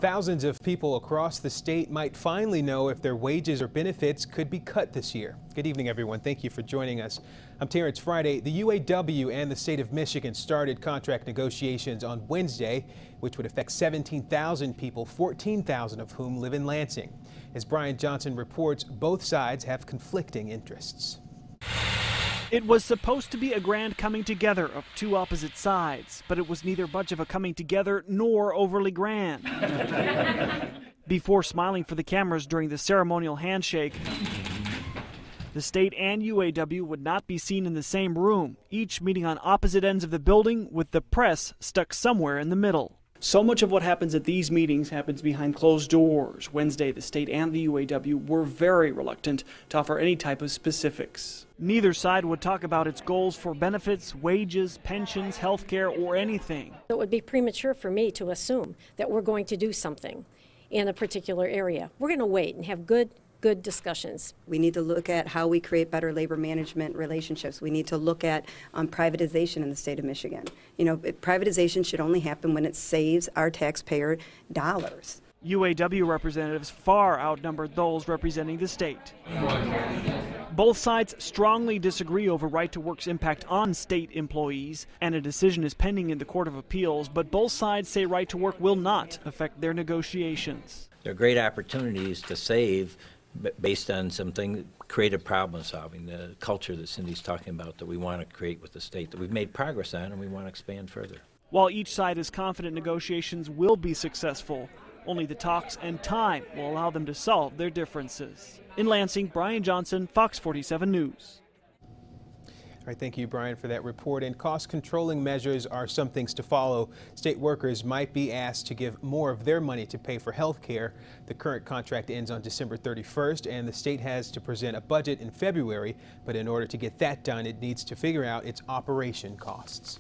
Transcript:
Thousands of people across the state might finally know if their wages or benefits could be cut this year. Good evening, everyone. Thank you for joining us. I'm Terrence. Friday, the UAW and the state of Michigan started contract negotiations on Wednesday, which would affect 17,000 people, 14,000 of whom live in Lansing. As Brian Johnson reports, both sides have conflicting interests. It was supposed to be a grand coming together of two opposite sides, but it was neither much of a coming together nor overly grand. Before smiling for the cameras during the ceremonial handshake, the state and UAW would not be seen in the same room, each meeting on opposite ends of the building with the press stuck somewhere in the middle. So much of what happens at these meetings happens behind closed doors. Wednesday, the state and the UAW were very reluctant to offer any type of specifics. Neither side would talk about its goals for benefits, wages, pensions, health care, or anything. It would be premature for me to assume that we're going to do something in a particular area. We're going to wait and have good discussions. We need to look at how we create better labor management relationships. We need to look at privatization in the state of Michigan. You know, privatization should only happen when it saves our taxpayer dollars. UAW representatives far outnumbered those representing the state. Both sides strongly disagree over right-to-work's impact on state employees, and a decision is pending in the Court of Appeals, but both sides say right-to-work will not affect their negotiations. There are great opportunities to save based on something, creative problem solving, the culture that Cindy's talking about that we want to create with the state, that we've made progress on and we want to expand further. While each side is confident negotiations will be successful, only the talks and time will allow them to solve their differences. In Lansing, Brian Johnson, Fox 47 News. All right, thank you, Brian, for that report. And cost-controlling measures are some things to follow. State workers might be asked to give more of their money to pay for health care. The current contract ends on December 31st, and the state has to present a budget in February. But in order to get that done, it needs to figure out its operation costs.